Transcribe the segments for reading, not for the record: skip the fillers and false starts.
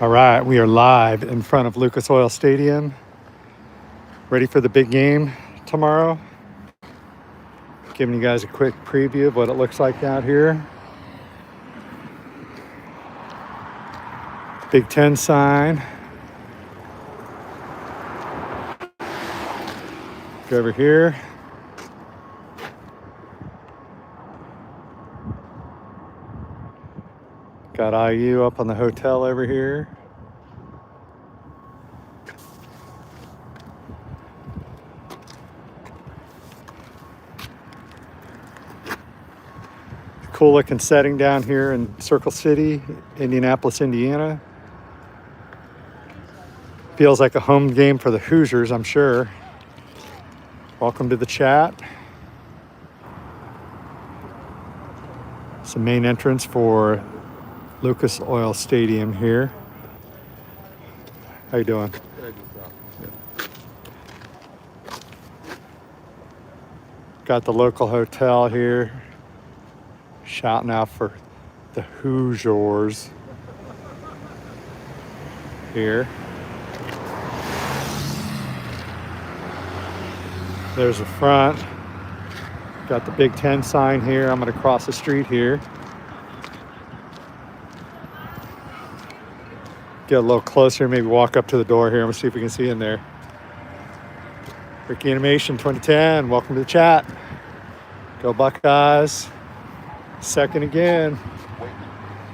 All right, we are live in front of Lucas Oil Stadium, ready for the big game tomorrow. Giving you guys a quick preview of what it looks like out here. Big Ten sign. Go over here. Got IU up on the hotel over here. Cool looking setting down here in Circle City, Indianapolis, Indiana. Feels like a home game for the Hoosiers, I'm sure. Welcome to the chat. It's the main entrance for Lucas Oil Stadium here. How you doing? Got the local hotel here. Shouting out for the Hoosiers here. There's the front. Got the Big Ten sign here. I'm going to cross the street here. Get a little closer, maybe walk up to the door here and see if we can see in there. Ricky Animation 2010, welcome to the chat. Go Buckeyes. Second again.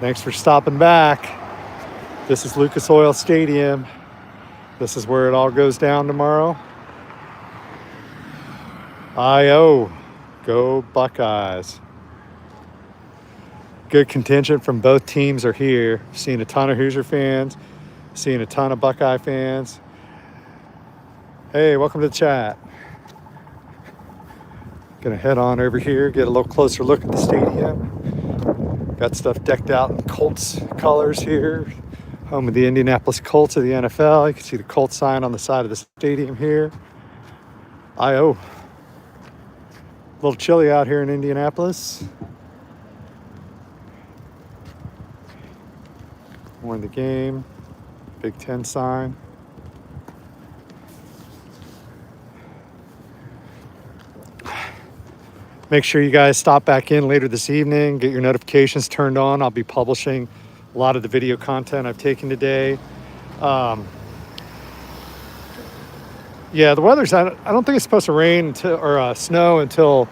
Thanks for stopping back. This is Lucas Oil Stadium. This is where it all goes down tomorrow. IO. Go Buckeyes. Good contingent from both teams are here. Seeing a ton of Hoosier fans. Seeing a ton of Buckeye fans. Hey, welcome to the chat. Gonna head on over here, get a little closer look at the stadium. Got stuff decked out in Colts colors here. Home of the Indianapolis Colts of the NFL. You can see the Colts sign on the side of the stadium here. IO. A little chilly out here in Indianapolis. Won the game. Big Ten sign. Make sure you guys stop back in later this evening, get your notifications turned on. I'll be publishing a lot of the video content I've taken today. Yeah, the weather's, I don't think it's supposed to rain or snow until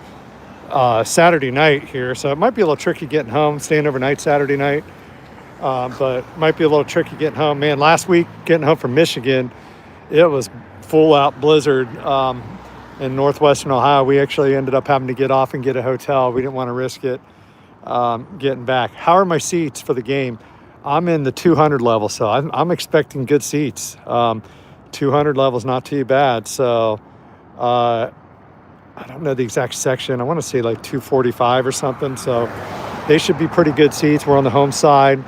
Saturday night here. So it might be a little tricky getting home, staying overnight Saturday night. But might be a little tricky getting home. Man, last week getting home from Michigan, it was full out blizzard. In northwestern Ohio, we actually ended up having to get off and get a hotel. We didn't want to risk it getting back. How are my seats for the game? I'm in the 200 level, so I'm expecting good seats. 200 level is not too bad. So I don't know the exact section. I want to say like 245 or something. So they should be pretty good seats. We're on the home side.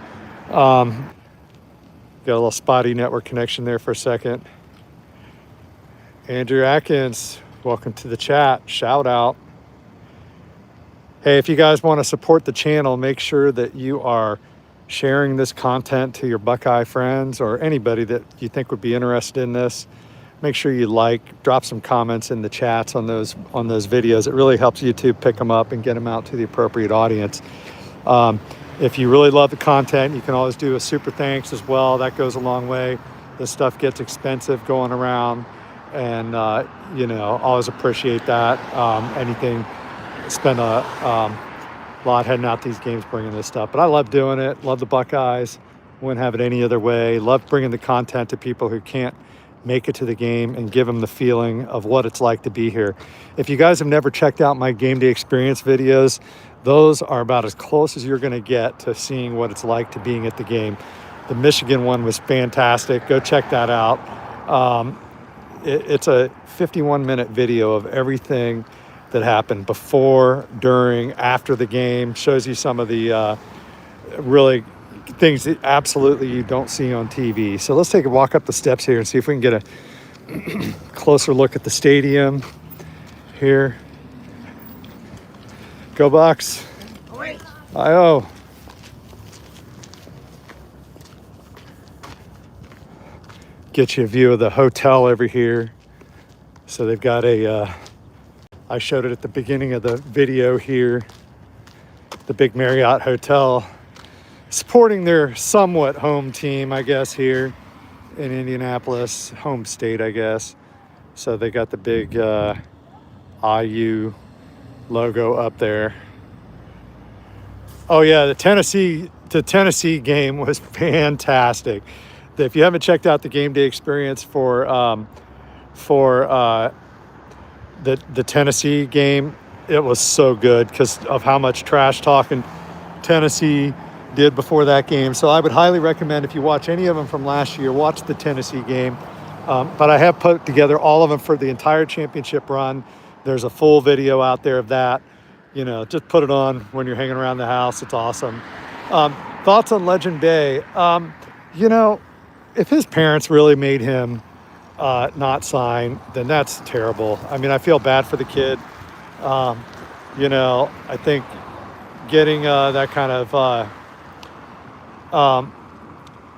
Got a little spotty network connection there for a second. Andrew Atkins. Welcome to the chat. Shout out. Hey, if you guys want to support the channel, make sure that you are sharing this content to your Buckeye friends or anybody that you think would be interested in this. Make sure you drop some comments in the chats on those videos. It really helps YouTube pick them up and get them out to the appropriate audience. If you really love the content, you can always do a super thanks as well. That goes a long way. This stuff gets expensive going around. And, always appreciate that. Anything, spend a lot heading out these games bringing this stuff. But I love doing it. Love the Buckeyes. Wouldn't have it any other way. Love bringing the content to people who can't make it to the game and give them the feeling of what it's like to be here. If you guys have never checked out my game day experience videos, those are about as close as you're going to get to seeing what it's like to being at the game. The Michigan one was fantastic. Go check that out. It's a 51-minute video of everything that happened before, during, after the game. Shows you some of the really things that absolutely you don't see on TV. So let's take a walk up the steps here and see if we can get a closer look at the stadium here. Go Bucks. IO. get you a view of the hotel over here. So they've got I showed it at the beginning of the video here, the big Marriott Hotel, supporting their somewhat home team, I guess, here in Indianapolis, home state, I guess. So they got the big IU logo up there. Oh yeah, the Tennessee game was fantastic. If you haven't checked out the game day experience for the Tennessee game, it was so good because of how much trash talking Tennessee did before that game. So I would highly recommend, if you watch any of them from last year, watch the Tennessee game. But I have put together all of them for the entire championship run. There's a full video out there of that. You know, just put it on when you're hanging around the house. It's awesome. Thoughts on Legend Bay? You know, if his parents really made him not sign, then that's terrible. I mean, I feel bad for the kid. You know, I think getting that kind of,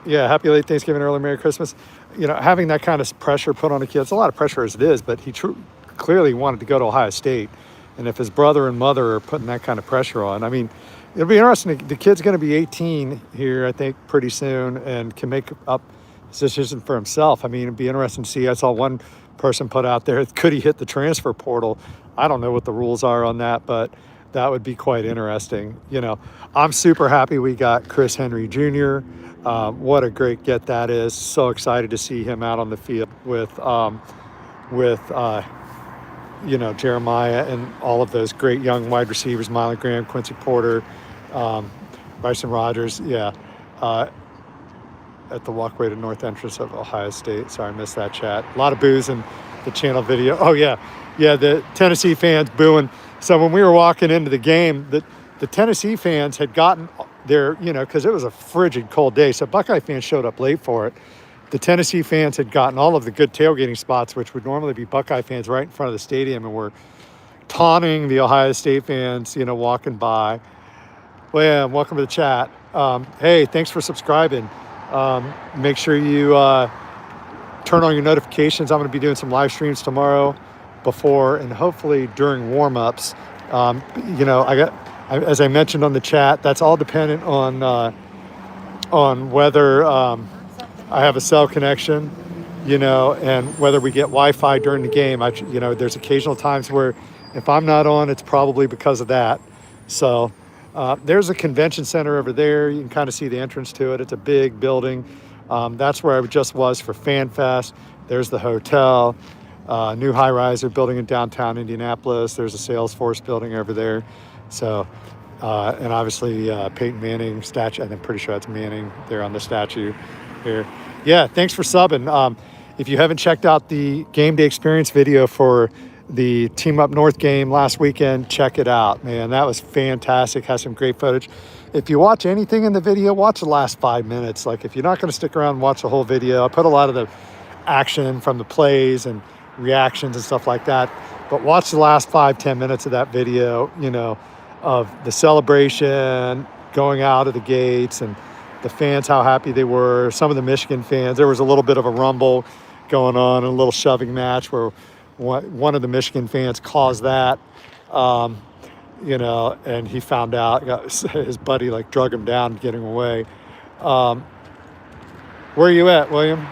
yeah, happy late Thanksgiving, early Merry Christmas. You know, having that kind of pressure put on a kid, it's a lot of pressure as it is, but he clearly wanted to go to Ohio State. And if his brother and mother are putting that kind of pressure on, I mean, it'll be interesting. The kid's going to be 18 here, I think, pretty soon, and can make up his decision for himself. I mean, it'd be interesting to see. I saw one person put out there, could he hit the transfer portal? I don't know what the rules are on that, but that would be quite interesting. You know, I'm super happy we got Chris Henry Jr. What a great get that is. So excited to see him out on the field with you know, Jeremiah and all of those great young wide receivers, Miley Graham, Quincy Porter, Bryson Rogers. Yeah. At the walkway to north entrance of Ohio State. Sorry, I missed that chat. A lot of boos in the channel video. Oh, yeah. Yeah, the Tennessee fans booing. So when we were walking into the game, the Tennessee fans had gotten there, you know, because it was a frigid, cold day. So Buckeye fans showed up late for it. The Tennessee fans had gotten all of the good tailgating spots, which would normally be Buckeye fans, right in front of the stadium, and were taunting the Ohio State fans, you know, walking by. Well, welcome to the chat. Hey, thanks for subscribing. Make sure you turn on your notifications. I'm going to be doing some live streams tomorrow before and hopefully during warm-ups. You know, as I mentioned on the chat, that's all dependent on whether I have a cell connection, you know, and whether we get Wi-Fi during the game. You know, there's occasional times where if I'm not on, it's probably because of that. So there's a convention center over there. You can kind of see the entrance to it. It's a big building. That's where I just was for FanFest. There's the hotel, new high-rise they're building in downtown Indianapolis. There's a Salesforce building over there. So, and obviously Peyton Manning statue. I'm pretty sure that's Manning there on the statue here. Yeah, thanks for subbing. If you haven't checked out the game day experience video for the Team Up North game last weekend, check it out, man. That was fantastic. Has some great footage. If you watch anything in the video, watch the last 5 minutes. Like, if you're not going to stick around and watch the whole video, I put a lot of the action from the plays and reactions and stuff like that. But watch the last 5-10 minutes of that video, you know, of the celebration, going out of the gates, and the fans, how happy they were. Some of the Michigan fans, there was a little bit of a rumble going on, a little shoving match where one of the Michigan fans caused that, you know, and he found out, his buddy like drug him down, getting away. Where are you at, William?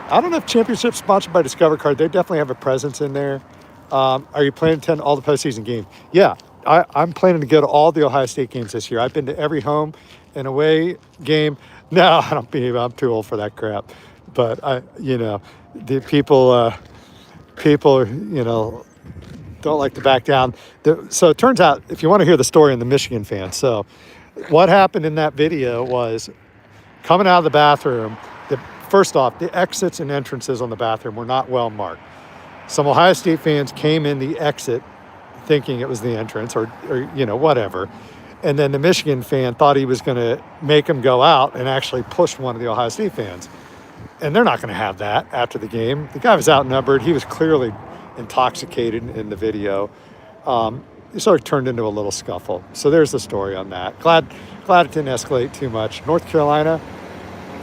I don't know if Championship's sponsored by Discover Card. They definitely have a presence in there. Are you planning to attend all the postseason games? Yeah, I'm planning to go to all the Ohio State games this year. I've been to every home and away game. No, I don't believe I'm too old for that crap. But you know, the people, you know, don't like to back down. So it turns out, if you want to hear the story on the Michigan fans, so what happened in that video was coming out of the bathroom. First off, the exits and entrances on the bathroom were not well marked. Some Ohio State fans came in the exit thinking it was the entrance or you know, whatever. And then the Michigan fan thought he was going to make him go out and actually push one of the Ohio State fans. And they're not going to have that after the game. The guy was outnumbered. He was clearly intoxicated in the video. it sort of turned into a little scuffle. So there's the story on that. Glad it didn't escalate too much. North Carolina,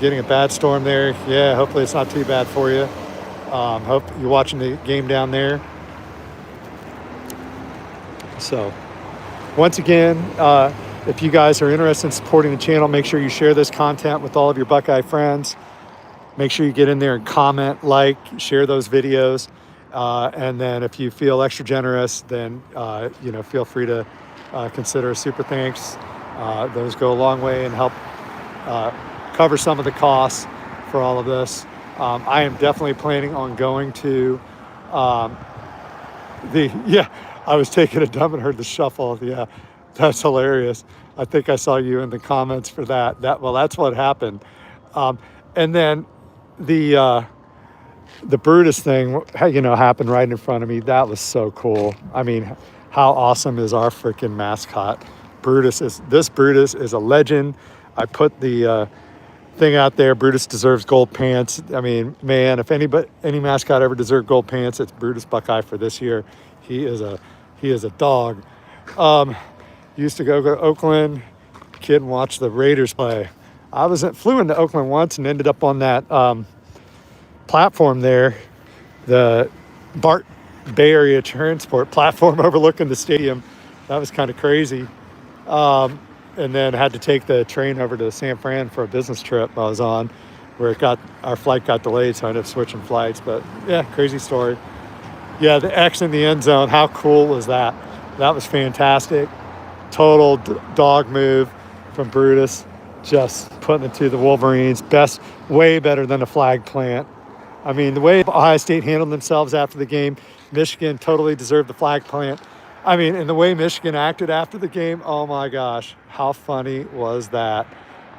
getting a bad storm there. Yeah, hopefully it's not too bad for you. Hope you're watching the game down there. So once again, if you guys are interested in supporting the channel, make sure you share this content with all of your Buckeye friends. Make sure you get in there and comment, like, share those videos. And then if you feel extra generous, then, feel free to consider a super thanks. Those go a long way and help cover some of the costs for all of this. I am definitely planning on going to I was taking a dump and heard the shuffle. Yeah, that's hilarious. I think I saw you in the comments for that. That's what happened. And then the Brutus thing, happened right in front of me. That was so cool. I mean, how awesome is our freaking mascot? Brutus is a legend. I put the thing out there. Brutus deserves gold pants. I mean, man, if any mascot ever deserved gold pants, it's Brutus Buckeye for this year. He is a dog. Used to go to Oakland, kid, and watch the Raiders play. Flew into Oakland once and ended up on that platform there, the BART Bay Area Transport platform overlooking the stadium. That was kind of crazy. And then had to take the train over to San Fran for a business trip I was on, where our flight got delayed, so I ended up switching flights. But yeah, crazy story. Yeah, the X in the end zone, how cool was that? That was fantastic. Total dog move from Brutus, just putting it to the Wolverines. Way better than a flag plant. I mean, the way Ohio State handled themselves after the game, Michigan totally deserved the flag plant. I mean, and the way Michigan acted after the game, oh my gosh, how funny was that?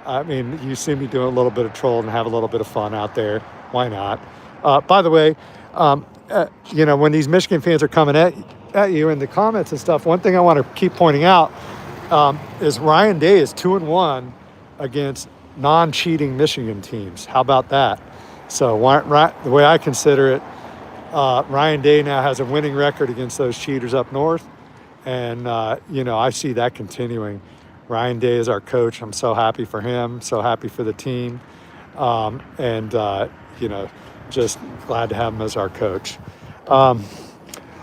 I mean, you see me doing a little bit of trolling and have a little bit of fun out there. Why not? By the way, when these Michigan fans are coming at you in the comments and stuff, one thing I want to keep pointing out is Ryan Day is 2-1 against non-cheating Michigan teams. How about that? So the way I consider it, Ryan Day now has a winning record against those cheaters up north. And, I see that continuing. Ryan Day is our coach. I'm so happy for him, so happy for the team. Just glad to have him as our coach. All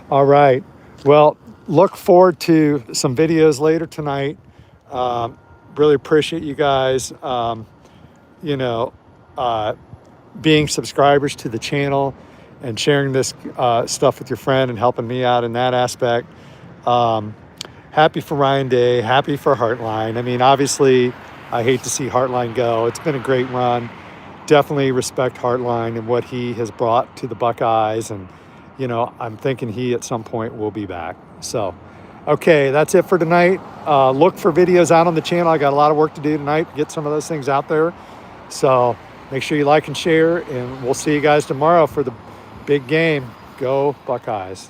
right. Well, look forward to some videos later tonight. Really appreciate you guys, being subscribers to the channel and sharing this stuff with your friend and helping me out in that aspect. Happy for Ryan Day, happy for Heartline. I mean, obviously, I hate to see Heartline go. It's been a great run. Definitely respect Heartline and what he has brought to the Buckeyes. And, I'm thinking he at some point will be back. So, okay, that's it for tonight. Look for videos out on the channel. I got a lot of work to do tonight to get some of those things out there. So make sure you like and share, and we'll see you guys tomorrow for the big game. Go Buckeyes.